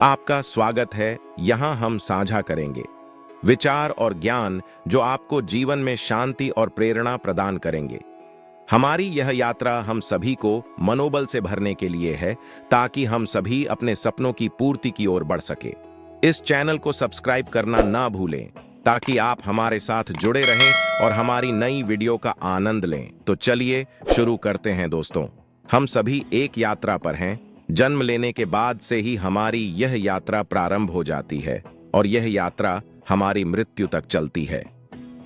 आपका स्वागत है। यहाँ हम साझा करेंगे विचार और ज्ञान जो आपको जीवन में शांति और प्रेरणा प्रदान करेंगे। हमारी यह यात्रा हम सभी को मनोबल से भरने के लिए है, ताकि हम सभी अपने सपनों की पूर्ति की ओर बढ़ सके। इस चैनल को सब्सक्राइब करना ना भूलें, ताकि आप हमारे साथ जुड़े रहें और हमारी नई वीडियो का आनंद लें। तो चलिए शुरू करते हैं दोस्तों। हम सभी एक यात्रा पर हैं। जन्म लेने के बाद से ही हमारी यह यात्रा प्रारंभ हो जाती है और यह यात्रा हमारी मृत्यु तक चलती है।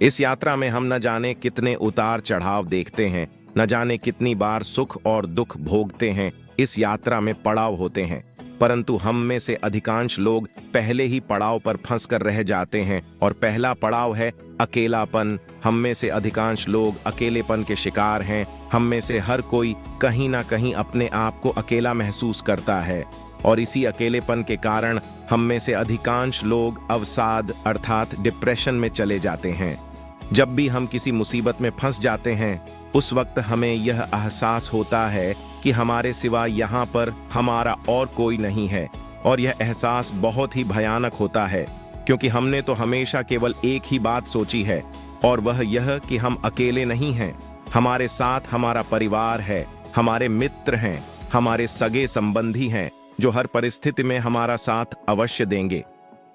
इस यात्रा में हम न जाने कितने उतार चढ़ाव देखते हैं, न जाने कितनी बार सुख और दुख भोगते हैं। इस यात्रा में पड़ाव होते हैं, परंतु हम में से अधिकांश लोग पहले ही पड़ाव पर फंस कर रह जाते हैं और पहला पड़ाव है अकेलापन। हम में से अधिकांश लोग अकेलेपन के शिकार हैं। हम में से हर कोई कहीं ना कहीं अपने आप को अकेला महसूस करता है और इसी अकेलेपन के कारण हम में से अधिकांश लोग अवसाद अर्थात डिप्रेशन में चले जाते हैं। जब भी हम किसी मुसीबत में फंस जाते हैं, उस वक्त हमें यह एहसास होता है कि हमारे सिवा यहाँ पर हमारा और कोई नहीं है, और यह एहसास बहुत ही भयानक होता है, क्योंकि हमने तो हमेशा केवल एक ही बात सोची है, और वह यह कि हम अकेले नहीं हैं। हमारे साथ हमारा परिवार है, हमारे मित्र हैं, हमारे सगे संबंधी हैं, जो हर परिस्थिति में हमारा साथ अवश्य देंगे।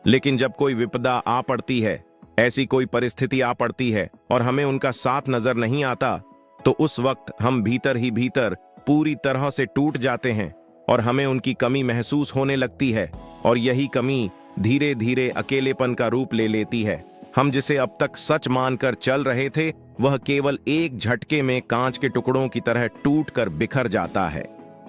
लेकिन जब कोई विपदा आ पड़ती है, ऐसी कोई परिस्थिति आ पड़ती है और हमें उनका साथ नजर नहीं आता, तो उस वक्त हम भीतर ही भीतर पूरी तरह से टूट जाते हैं और हमें उनकी कमी महसूस होने लगती है, और यही कमी धीरे धीरे अकेलेपन का रूप ले लेती है। हम जिसे अब तक सच मानकर चल रहे थे, वह केवल एक झटके में कांच के टुकड़ों की तरह टूट कर बिखर जाता है।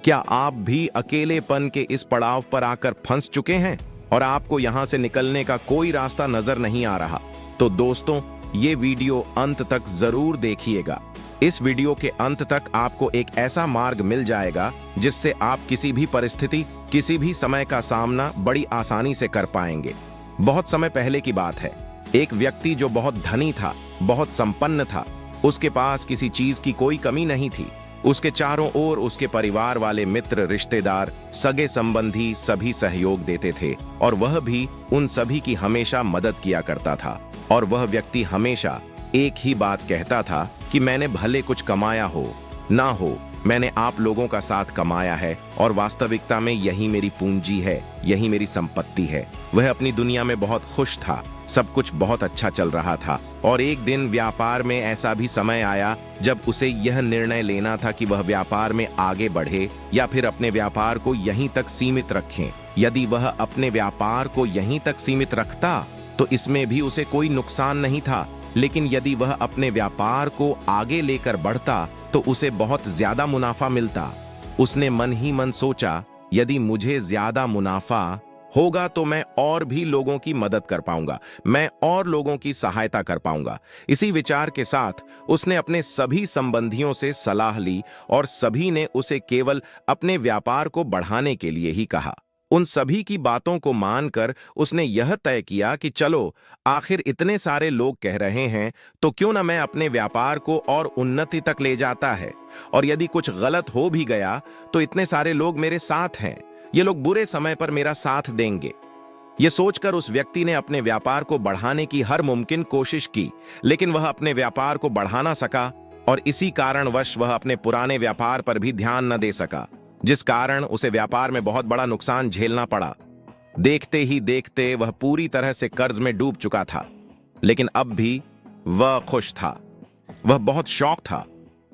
क्या आप भी अकेलेपन के इस पड़ाव पर आकर फंस चुके हैं और आपको यहां से निकलने का कोई रास्ता नजर नहीं आ रहा? तो दोस्तों, ये वीडियो अंत तक जरूर देखिएगा। इस वीडियो के अंत तक आपको एक ऐसा मार्ग मिल जाएगा जिससे आप किसी भी परिस्थिति, किसी भी समय का सामना बड़ी आसानी से कर पाएंगे। बहुत समय पहले की बात है। एक व्यक्ति जो बहुत धनी था, बहुत संपन्न था, उसके पास किसी चीज की कोई कमी नहीं थी। उसके चारों ओर उसके परिवार वाले, मित्र, रिश्तेदार, सगे संबंधी सभी सहयोग देते थे, और वह भी उन सभी की हमेशा मदद किया करता था। और वह व्यक्ति हमेशा एक ही बात कहता था कि मैंने भले कुछ कमाया हो ना हो, मैंने आप लोगों का साथ कमाया है, और वास्तविकता में यही मेरी पूंजी है, यही मेरी संपत्ति है। वह अपनी दुनिया में बहुत खुश था, सब कुछ बहुत अच्छा चल रहा था। और एक दिन व्यापार में ऐसा भी समय आया जब उसे यह निर्णय लेना था कि वह व्यापार में आगे बढ़े या फिर अपने व्यापार को यहीं तक सीमित रखें। यदि वह अपने व्यापार को यहीं तक सीमित रखता तो इसमें भी उसे कोई नुकसान नहीं था, लेकिन यदि वह अपने व्यापार को आगे लेकर बढ़ता तो उसे बहुत ज्यादा मुनाफा मिलता। उसने मन ही मन सोचा, यदि मुझे ज्यादा मुनाफा होगा तो मैं और भी लोगों की मदद कर पाऊंगा, मैं और लोगों की सहायता कर पाऊंगा। इसी विचार के साथ उसने अपने सभी संबंधियों से सलाह ली और सभी ने उसे केवल अपने व्यापार को बढ़ाने के लिए ही कहा। उन सभी की बातों को मानकर उसने यह तय किया कि चलो, आखिर इतने सारे लोग कह रहे हैं तो क्यों न मैं अपने व्यापार को और उन्नति तक ले जाता है, और यदि कुछ गलत हो भी गया तो इतने सारे लोग मेरे साथ हैं, ये लोग बुरे समय पर मेरा साथ देंगे। ये सोचकर उस व्यक्ति ने अपने व्यापार को बढ़ाने की हर मुमकिन कोशिश की, लेकिन वह अपने व्यापार को बढ़ा ना सका, और इसी कारणवश वह अपने पुराने व्यापार पर भी ध्यान न दे सका, जिस कारण उसे व्यापार में बहुत बड़ा नुकसान झेलना पड़ा। देखते ही देखते वह पूरी तरह से कर्ज में डूब चुका था, लेकिन अब भी वह खुश था। वह बहुत शौक था।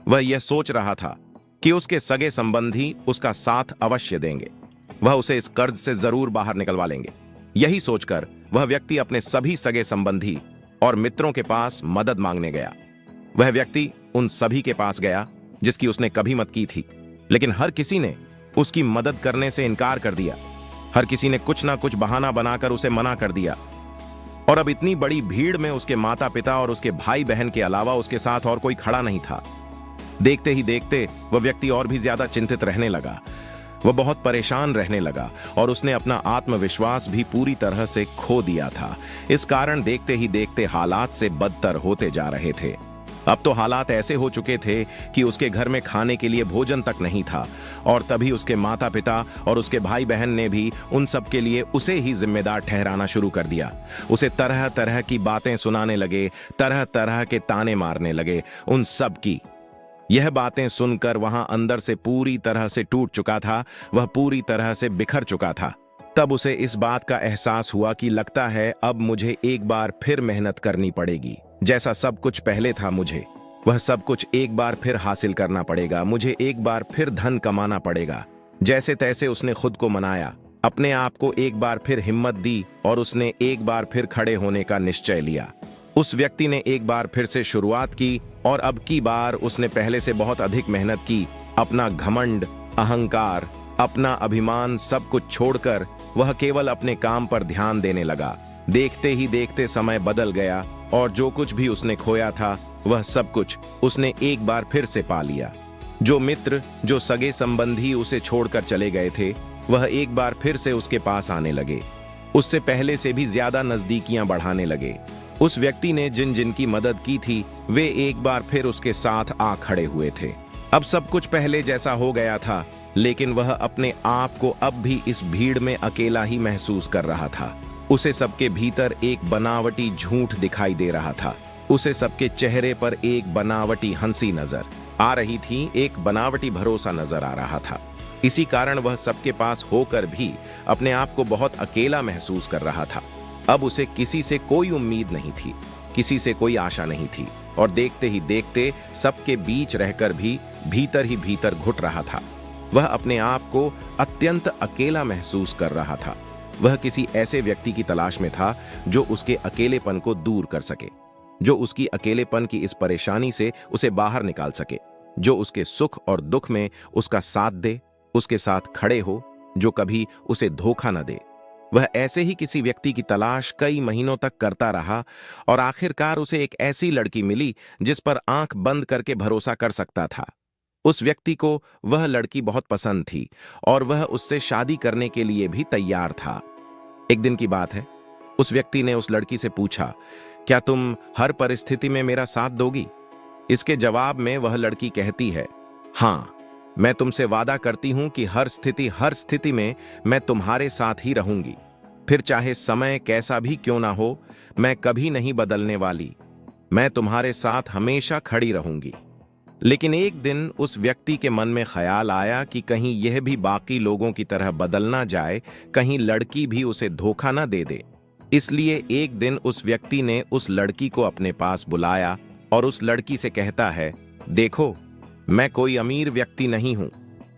वह यह सोच रहा था कि उसके सगे संबंधी उसका साथ अवश्य देंगे, वह उसे इस कर्ज से जरूर बाहर निकलवा लेंगे। यही सोचकर वह व्यक्ति अपने सभी सगे संबंधी और मित्रों के पास मदद मांगने गया। वह व्यक्ति उन सभी के पास गया जिसकी उसने कभी मदद की थी, लेकिन हर किसी ने उसकी मदद करने से इनकार कर दिया। हर किसी ने कुछ ना कुछ बहाना बनाकर उसे मना कर दिया, और अब इतनी बड़ी भीड़ में उसके माता पिता और उसके भाई बहन के अलावा उसके साथ और कोई खड़ा नहीं था। देखते ही देखते वह व्यक्ति और भी ज्यादा चिंतित रहने लगा। वह बहुत परेशान रहने लगा और उसने अपना आत्मविश्वास भी पूरी तरह से खो दिया था। इस कारण देखते ही देखते हालात से बदतर होते जा रहे थे। अब तो हालात ऐसे हो चुके थे कि उसके घर में खाने के लिए भोजन तक नहीं था, और तभी उसके माता पिता और उसके भाई बहन ने भी उन सब के लिए उसे ही जिम्मेदार ठहराना शुरू कर दिया। उसे तरह तरह की बातें सुनाने लगे, तरह तरह के ताने मारने लगे उन सब की। यह बातें सुनकर वहां अंदर से पूरी तरह से टूट चुका था, वह पूरी तरह से बिखर चुका था। तब उसे इस बात का एहसास हुआ कि लगता है अब मुझे एक बार फिर मेहनत करनी पड़ेगी, जैसा सब कुछ पहले था। मुझे वह सब कुछ एक बार फिर हासिल करना पड़ेगा, मुझे एक बार फिर धन कमाना पड़ेगा। जैसे तैसे उसने खुद को मनाया, अपने आप को एक बार फिर हिम्मत दी और उसने एक बार फिर खड़े होने का निश्चय लिया। उस व्यक्ति ने एक बार फिर से शुरुआत की और अब की बार उसने पहले से बहुत अधिक मेहनत की। अपना घमंड, अहंकार, अपना अभिमान सब कुछ छोड़कर वह केवल अपने काम पर ध्यान देने लगा। देखते ही देखते समय बदल गया और जो कुछ भी उसने खोया था वह सब कुछ उसने एक बार फिर से पा लिया। जो मित्र, जो सगे संबंधी उसे छोड़कर चले गए थे, वह एक बार फिर से उसके पास आने लगे, उससे पहले से भी ज्यादा नजदीकियां बढ़ाने लगे। उस व्यक्ति ने जिन जिन की मदद की थी वे एक बार फिर उसके साथ आ खड़े हुए थे। अब सब कुछ पहले जैसा हो गया था, लेकिन वह अपने आप को अब भी इस भीड़ में अकेला ही महसूस कर रहा था। उसे सबके भीतर एक बनावटी झूठ दिखाई दे रहा था। उसे सबके चेहरे पर एक बनावटी हंसी नजर आ रही थी, एक बनावटी भरोसा नजर आ रहा था। इसी कारण वह सबके पास होकर भी अपने आप को बहुत अकेला महसूस कर रहा था। अब उसे किसी से कोई उम्मीद नहीं थी, किसी से कोई आशा नहीं थी, और देखते ही देखते सबके बीच रहकर भी भीतर ही भीतर घुट रहा था। वह अपने आप को अत्यंत अकेला महसूस कर रहा था। वह किसी ऐसे व्यक्ति की तलाश में था जो उसके अकेलेपन को दूर कर सके, जो उसकी अकेलेपन की इस परेशानी से उसे बाहर निकाल सके, जो उसके सुख और दुख में उसका साथ दे, उसके साथ खड़े हो, जो कभी उसे धोखा न दे। वह ऐसे ही किसी व्यक्ति की तलाश कई महीनों तक करता रहा और आखिरकार उसे एक ऐसी लड़की मिली जिस पर आंख बंद करके भरोसा कर सकता था। उस व्यक्ति को वह लड़की बहुत पसंद थी और वह उससे शादी करने के लिए भी तैयार था। एक दिन की बात है, उस व्यक्ति ने उस लड़की से पूछा, क्या तुम हर परिस्थिति में मेरा साथ दोगी? इसके जवाब में वह लड़की कहती है, हाँ, मैं तुमसे वादा करती हूं कि हर स्थिति में मैं तुम्हारे साथ ही रहूंगी। फिर चाहे समय कैसा भी क्यों ना हो, मैं कभी नहीं बदलने वाली। मैं तुम्हारे साथ हमेशा खड़ी रहूंगी। लेकिन एक दिन उस व्यक्ति के मन में ख्याल आया कि कहीं यह भी बाकी लोगों की तरह बदल ना जाए, कहीं लड़की भी उसे धोखा ना दे दे। इसलिए एक दिन उस व्यक्ति ने उस लड़की को अपने पास बुलाया और उस लड़की से कहता है, देखो, मैं कोई अमीर व्यक्ति नहीं हूं।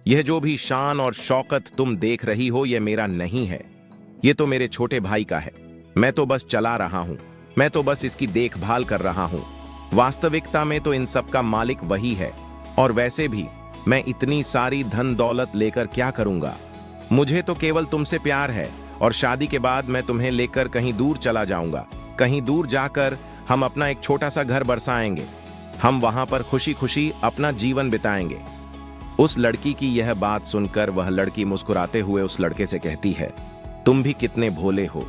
यह जो भी शान और शौकत तुम देख रही हो यह मेरा नहीं है, यह तो मेरे छोटे भाई का है। मैं तो बस चला रहा हूं, मैं तो बस इसकी देखभाल कर रहा हूं। वास्तविकता में तो इन सब का मालिक वही है, और वैसे भी मैं इतनी सारी धन दौलत लेकर क्या करूंगा? मुझे तो केवल तुमसे प्यार है और शादी के बाद मैं तुम्हें लेकर कहीं दूर चला जाऊंगा। कहीं दूर जाकर हम अपना एक छोटा सा घर बरसाएंगे। हम वहां पर खुशी खुशी अपना जीवन बिताएंगे। उस लड़की की यह बात सुनकर वह लड़की मुस्कुराते हुए उस लड़के से कहती है, तुम भी कितने भोले हो।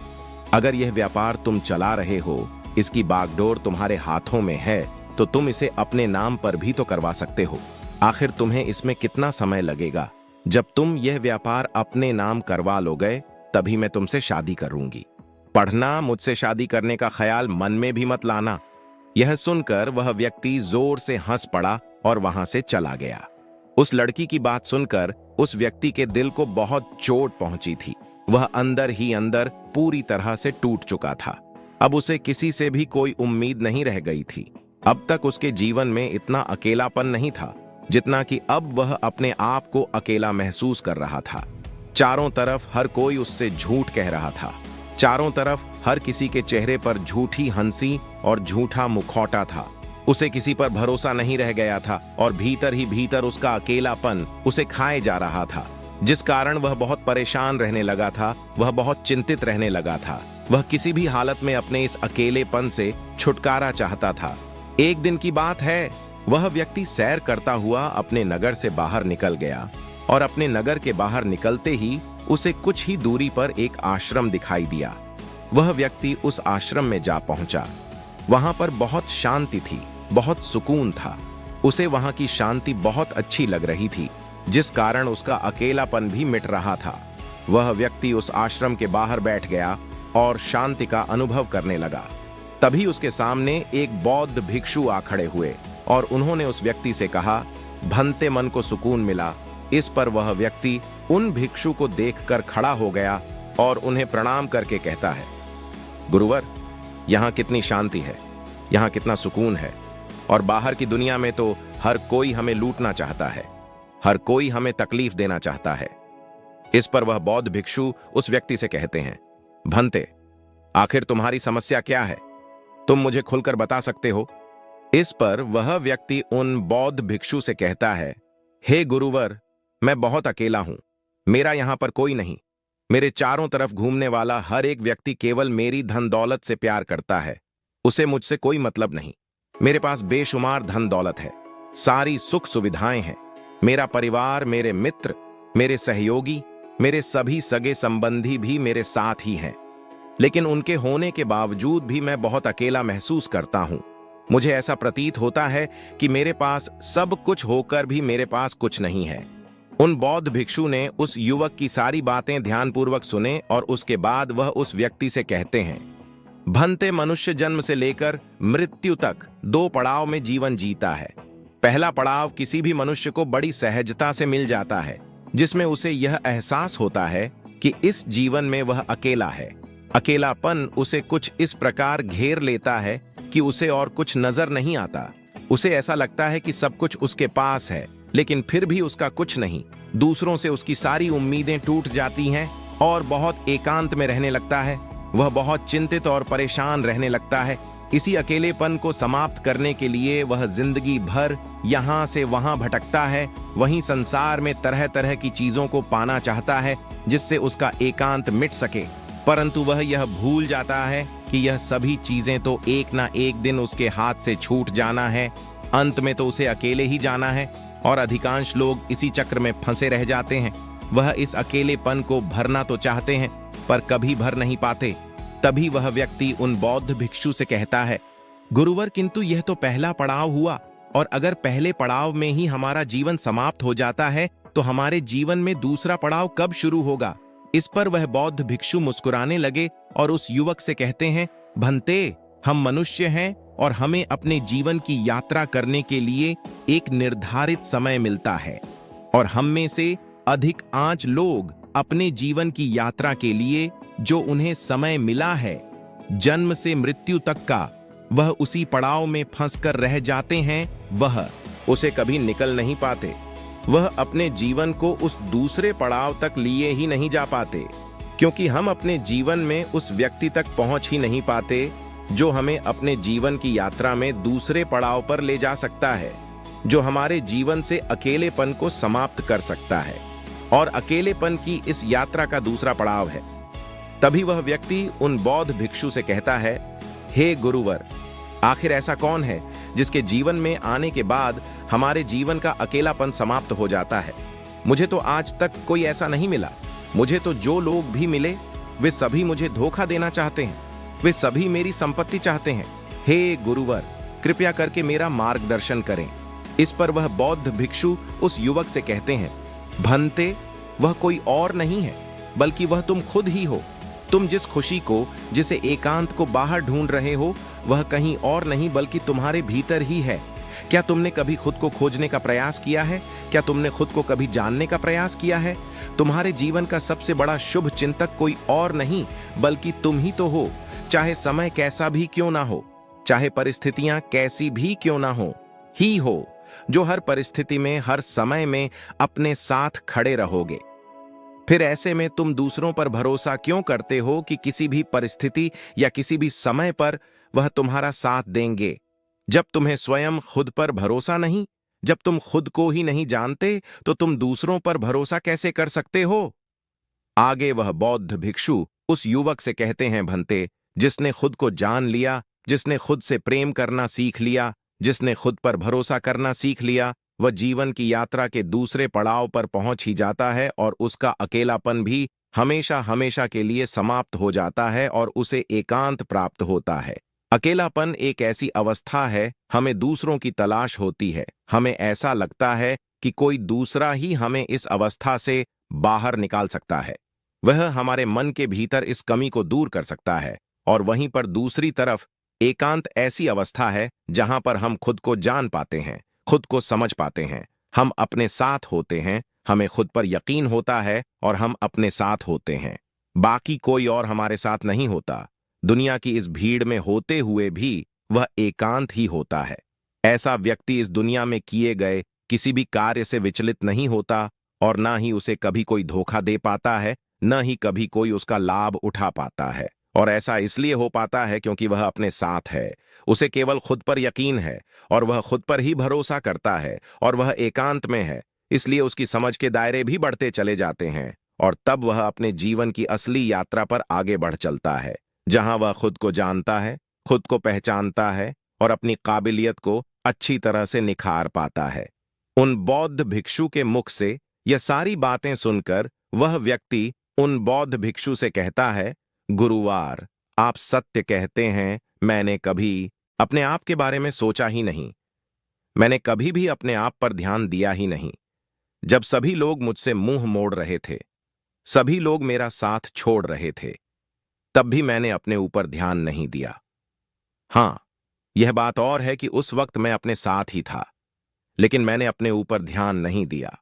अगर यह व्यापार तुम चला रहे हो, इसकी बागडोर तुम्हारे हाथों में है, तो तुम इसे अपने नाम पर भी तो करवा सकते हो। आखिर तुम्हें इसमें कितना समय लगेगा? जब तुम यह व्यापार अपने नाम करवा लोगे तभी मैं तुमसे शादी करूंगी। पढ़ना, मुझसे शादी करने का ख्याल मन में भी मत लाना। यह सुनकर वह व्यक्ति जोर से हंस पड़ा और वहां से चला गया। उस लड़की की बात सुनकर उस व्यक्ति के दिल को बहुत चोट पहुंची थी। वह अंदर ही अंदर पूरी तरह से टूट चुका था। अब उसे किसी से भी कोई उम्मीद नहीं रह गई थी। अब तक उसके जीवन में इतना अकेलापन नहीं था जितना कि अब वह अपने आप को अकेला महसूस कर रहा था। चारों तरफ हर कोई उससे झूठ कह रहा था। चारों तरफ हर किसी के चेहरे पर झूठी हंसी और झूठा मुखौटा था। उसे किसी पर भरोसा नहीं रह गया था और भीतर ही भीतर उसका अकेलापन उसे खाए जा रहा था, जिस कारण वह बहुत परेशान रहने लगा था। वह बहुत चिंतित रहने लगा था। वह किसी भी हालत में अपने इस अकेलेपन से छुटकारा चाहता था। एक दिन की बात है, वह व्यक्ति सैर करता हुआ अपने नगर से बाहर निकल गया और अपने नगर के बाहर निकलते ही उसे कुछ ही दूरी पर एक आश्रम दिखाई दिया। वह व्यक्ति उस आश्रम में जा पहुंचा। वहां पर बहुत शांति थी। बहुत सुकून था। उसे वहां की शांति बहुत अच्छी लग रही थी, जिस कारण उसका अकेलापन भी मिट रहा था। वह व्यक्ति उस आश्रम के बाहर बैठ गया और शांति का अनुभव करने लगा। तभी उसके सामने एक बौद्ध भिक्षु आ खड़े हुए और उन्होंने उस व्यक्ति से कहा, भंते मन को सुकून मिला। इस पर वह व्यक्ति उन भिक्षु को देखकर खड़ा हो गया और उन्हें प्रणाम करके कहता है, गुरुवर, यहाँ कितनी शांति है, यहाँ कितना सुकून है, और बाहर की दुनिया में तो हर कोई हमें लूटना चाहता है, हर कोई हमें तकलीफ देना चाहता है। इस पर वह बौद्ध भिक्षु उस व्यक्ति से कहते हैं, भंते, आखिर तुम्हारी समस्या क्या है? तुम मुझे खुलकर बता सकते हो? इस पर वह व्यक्ति उन बौद्ध भिक्षु से कहता है, हे गुरुवर, मैं बहुत अकेला हूं, मेरा यहां पर कोई नहीं। मेरे चारों तरफ घूमने वाला हर एक व्यक्ति केवल मेरी धन दौलत से प्यार करता है, उसे मुझसे कोई मतलब नहीं। मेरे पास बेशुमार धन दौलत है, सारी सुख सुविधाएं हैं, मेरा परिवार, मेरे मित्र, मेरे सहयोगी, मेरे सभी सगे संबंधी भी मेरे साथ ही हैं, लेकिन उनके होने के बावजूद भी मैं बहुत अकेला महसूस करता हूं। मुझे ऐसा प्रतीत होता है कि मेरे पास सब कुछ होकर भी मेरे पास कुछ नहीं है। उन बौद्ध भिक्षु ने उस युवक की सारी बातें ध्यानपूर्वक सुने और उसके बाद वह उस व्यक्ति से कहते हैं, भंते, मनुष्य जन्म से लेकर मृत्यु तक 2 पड़ाव में जीवन जीता है। पहला पड़ाव किसी भी मनुष्य को बड़ी सहजता से मिल जाता है, जिसमें उसे यह एहसास होता है कि इस जीवन में वह अकेला है। अकेलापन उसे कुछ इस प्रकार घेर लेता है कि उसे और कुछ नजर नहीं आता। उसे ऐसा लगता है कि सब कुछ उसके पास है, लेकिन फिर भी उसका कुछ नहीं। दूसरों से उसकी सारी उम्मीदें टूट जाती हैं और बहुत एकांत में रहने लगता है। वह बहुत चिंतित और परेशान रहने लगता है। इसी अकेलेपन को समाप्त करने के लिए वह जिंदगी भर यहाँ से वहाँ भटकता है। वहीं संसार में तरह तरह की चीजों को पाना चाहता है जिससे उसका एकांत मिट सके, परंतु वह यह भूल जाता है कि यह सभी चीजें तो एक ना एक दिन उसके हाथ से छूट जाना है। अंत में तो उसे अकेले ही जाना है और अधिकांश लोग इसी चक्र में फंसे रह जाते हैं। वह इस अकेलेपन को भरना तो चाहते हैं पर कभी भर नहीं पाते। तभी वह व्यक्ति उन बौद्ध भिक्षु से कहता है, गुरुवर, किंतु यह तो पहला पड़ाव हुआ, और अगर पहले पड़ाव में ही हमारा जीवन समाप्त हो जाता है तो हमारे जीवन में दूसरा पड़ाव कब शुरू होगा? इस पर वह बौद्ध भिक्षु मुस्कुराने लगे और उस युवक से कहते हैं, भंते, हम मनुष्य हैं और हमें अपने जीवन की यात्रा करने के लिए एक निर्धारित समय मिलता है, और हम में से अधिक 5 लोग अपने जीवन की यात्रा के लिए जो उन्हें समय मिला है जन्म से मृत्यु तक का, वह उसी पड़ाव में फंसकर रह जाते हैं। वह उसे कभी निकल नहीं पाते। वह अपने जीवन को उस दूसरे पड़ाव तक लिए ही नहीं जा पाते, क्योंकि हम अपने जीवन में उस व्यक्ति तक पहुंच ही नहीं पाते जो हमें अपने जीवन की यात्रा में दूसरे पड़ाव पर ले जा सकता है, जो हमारे जीवन से अकेलेपन को समाप्त कर सकता है, और अकेलेपन की इस यात्रा का दूसरा पड़ाव है। तभी वह व्यक्ति उन बौद्ध भिक्षु से कहता है, हे गुरुवर, आखिर ऐसा कौन है जिसके जीवन में आने के बाद हमारे जीवन का अकेलापन समाप्त हो जाता है? मुझे तो आज तक कोई ऐसा नहीं मिला। मुझे तो जो लोग भी मिले वे सभी मुझे धोखा देना चाहते हैं, वे सभी मेरी संपत्ति चाहते हैं। हे गुरुवर, कृपया करके मेरा मार्गदर्शन करें। इस पर वह बौद्ध भिक्षु उस युवक से कहते हैं, भंते, वह कोई और नहीं है बल्कि वह तुम खुद ही हो। तुम जिस खुशी को, जिसे एकांत को बाहर ढूंढ रहे हो, वह कहीं और नहीं बल्कि तुम्हारे भीतर ही है। क्या तुमने कभी खुद को खोजने का प्रयास किया है? क्या तुमने खुद को कभी जानने का प्रयास किया है? तुम्हारे जीवन का सबसे बड़ा शुभ चिंतक कोई और नहीं बल्कि तुम ही तो हो। चाहे समय कैसा भी क्यों ना हो, चाहे परिस्थितियां कैसी भी क्यों ना हो, ही हो जो हर परिस्थिति में, हर समय में अपने साथ खड़े रहोगे। फिर ऐसे में तुम दूसरों पर भरोसा क्यों करते हो कि किसी भी परिस्थिति या किसी भी समय पर वह तुम्हारा साथ देंगे? जब तुम्हें स्वयं खुद पर भरोसा नहीं, जब तुम खुद को ही नहीं जानते, तो तुम दूसरों पर भरोसा कैसे कर सकते हो? आगे वह बौद्ध भिक्षु उस युवक से कहते हैं, भंते, जिसने खुद को जान लिया, जिसने खुद से प्रेम करना सीख लिया, जिसने खुद पर भरोसा करना सीख लिया, वह जीवन की यात्रा के दूसरे पड़ाव पर पहुंच ही जाता है और उसका अकेलापन भी हमेशा हमेशा के लिए समाप्त हो जाता है और उसे एकांत प्राप्त होता है। अकेलापन एक ऐसी अवस्था है, हमें दूसरों की तलाश होती है। हमें ऐसा लगता है कि कोई दूसरा ही हमें इस अवस्था से बाहर निकाल सकता है। वह हमारे मन के भीतर इस कमी को दूर कर सकता है। और वहीं पर दूसरी तरफ एकांत ऐसी अवस्था है जहां पर हम खुद को जान पाते हैं, खुद को समझ पाते हैं, हम अपने साथ होते हैं, हमें खुद पर यकीन होता है और हम अपने साथ होते हैं। बाकी कोई और हमारे साथ नहीं होता। दुनिया की इस भीड़ में होते हुए भी वह एकांत ही होता है। ऐसा व्यक्ति इस दुनिया में किए गए किसी भी कार्य से विचलित नहीं होता और ना ही उसे कभी कोई धोखा दे पाता है, न ही कभी कोई उसका लाभ उठा पाता है। और ऐसा इसलिए हो पाता है क्योंकि वह अपने साथ है। उसे केवल खुद पर यकीन है और वह खुद पर ही भरोसा करता है और वह एकांत में है। इसलिए उसकी समझ के दायरे भी बढ़ते चले जाते हैं और तब वह अपने जीवन की असली यात्रा पर आगे बढ़ चलता है, जहां वह खुद को जानता है, खुद को पहचानता है और अपनी काबिलियत को अच्छी तरह से निखार पाता है। उन बौद्ध भिक्षु के मुख से यह सारी बातें सुनकर वह व्यक्ति उन बौद्ध भिक्षु से कहता है, गुरुवार, आप सत्य कहते हैं, मैंने कभी अपने आप के बारे में सोचा ही नहीं। मैंने कभी भी अपने आप पर ध्यान दिया ही नहीं। जब सभी लोग मुझसे मुंह मोड़ रहे थे, सभी लोग मेरा साथ छोड़ रहे थे, तब भी मैंने अपने ऊपर ध्यान नहीं दिया। हां, यह बात और है कि उस वक्त मैं अपने साथ ही था, लेकिन मैंने अपने ऊपर ध्यान नहीं दिया।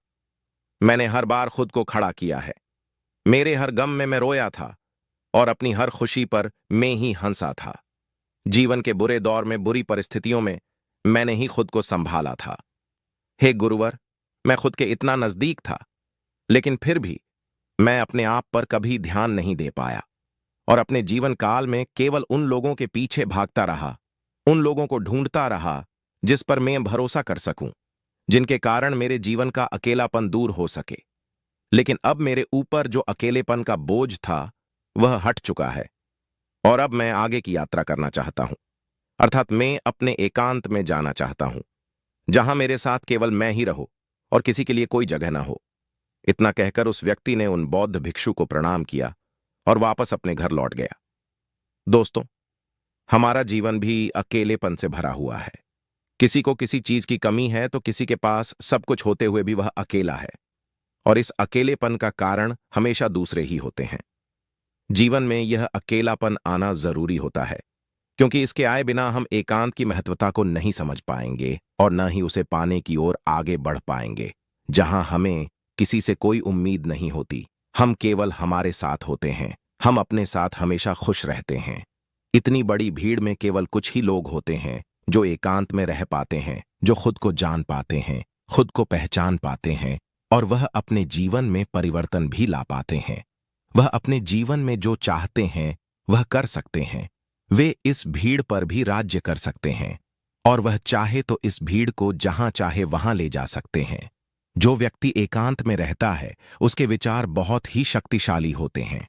मैंने हर बार खुद को खड़ा किया है। मेरे हर गम में मैं रोया था और अपनी हर खुशी पर मैं ही हंसा था। जीवन के बुरे दौर में, बुरी परिस्थितियों में मैंने ही खुद को संभाला था। हे गुरुवर, मैं खुद के इतना नजदीक था, लेकिन फिर भी मैं अपने आप पर कभी ध्यान नहीं दे पाया और अपने जीवन काल में केवल उन लोगों के पीछे भागता रहा, उन लोगों को ढूंढता रहा जिस पर मैं भरोसा कर सकूं, जिनके कारण मेरे जीवन का अकेलापन दूर हो सके। लेकिन अब मेरे ऊपर जो अकेलेपन का बोझ था वह हट चुका है और अब मैं आगे की यात्रा करना चाहता हूं, अर्थात मैं अपने एकांत में जाना चाहता हूं, जहां मेरे साथ केवल मैं ही रहूं और किसी के लिए कोई जगह ना हो। इतना कहकर उस व्यक्ति ने उन बौद्ध भिक्षु को प्रणाम किया और वापस अपने घर लौट गया। दोस्तों, हमारा जीवन भी अकेलेपन से भरा हुआ है। किसी को किसी चीज की कमी है तो किसी के पास सब कुछ होते हुए भी वह अकेला है और इस अकेलेपन का कारण हमेशा दूसरे ही होते हैं। जीवन में यह अकेलापन आना जरूरी होता है क्योंकि इसके आए बिना हम एकांत की महत्वता को नहीं समझ पाएंगे और न ही उसे पाने की ओर आगे बढ़ पाएंगे। जहां हमें किसी से कोई उम्मीद नहीं होती, हम केवल हमारे साथ होते हैं, हम अपने साथ हमेशा खुश रहते हैं। इतनी बड़ी भीड़ में केवल कुछ ही लोग होते हैं जो एकांत में रह पाते हैं, जो खुद को जान पाते हैं, खुद को पहचान पाते हैं और वह अपने जीवन में परिवर्तन भी ला पाते हैं। वह अपने जीवन में जो चाहते हैं वह कर सकते हैं। वे इस भीड़ पर भी राज्य कर सकते हैं और वह चाहे तो इस भीड़ को जहां चाहे वहां ले जा सकते हैं। जो व्यक्ति एकांत में रहता है उसके विचार बहुत ही शक्तिशाली होते हैं।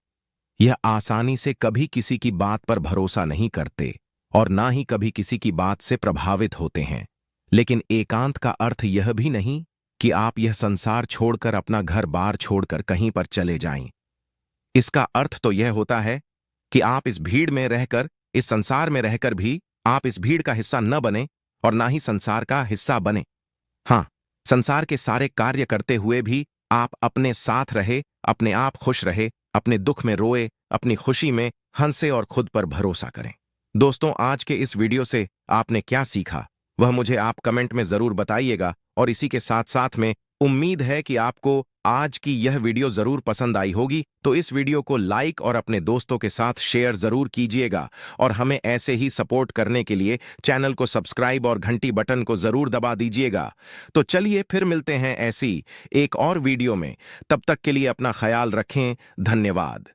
यह आसानी से कभी किसी की बात पर भरोसा नहीं करते और ना ही कभी किसी की बात से प्रभावित होते हैं। लेकिन एकांत का अर्थ यह भी नहीं कि आप यह संसार छोड़कर, अपना घर बार छोड़कर कहीं पर चले जाएं। इसका अर्थ तो यह होता है कि आप इस भीड़ में रहकर, इस संसार में रहकर भी आप इस भीड़ का हिस्सा न बने और ना ही संसार का हिस्सा बने। हां, संसार के सारे कार्य करते हुए भी आप अपने साथ रहे, अपने आप खुश रहे, अपने दुख में रोए, अपनी खुशी में हंसे और खुद पर भरोसा करें। दोस्तों, आज के इस वीडियो से आपने क्या सीखा वह मुझे आप कमेंट में जरूर बताइएगा और इसी के साथ साथ में उम्मीद है कि आपको आज की यह वीडियो जरूर पसंद आई होगी। तो इस वीडियो को लाइक और अपने दोस्तों के साथ शेयर जरूर कीजिएगा और हमें ऐसे ही सपोर्ट करने के लिए चैनल को सब्सक्राइब और घंटी बटन को जरूर दबा दीजिएगा। तो चलिए फिर मिलते हैं ऐसी एक और वीडियो में। तब तक के लिए अपना ख्याल रखें। धन्यवाद।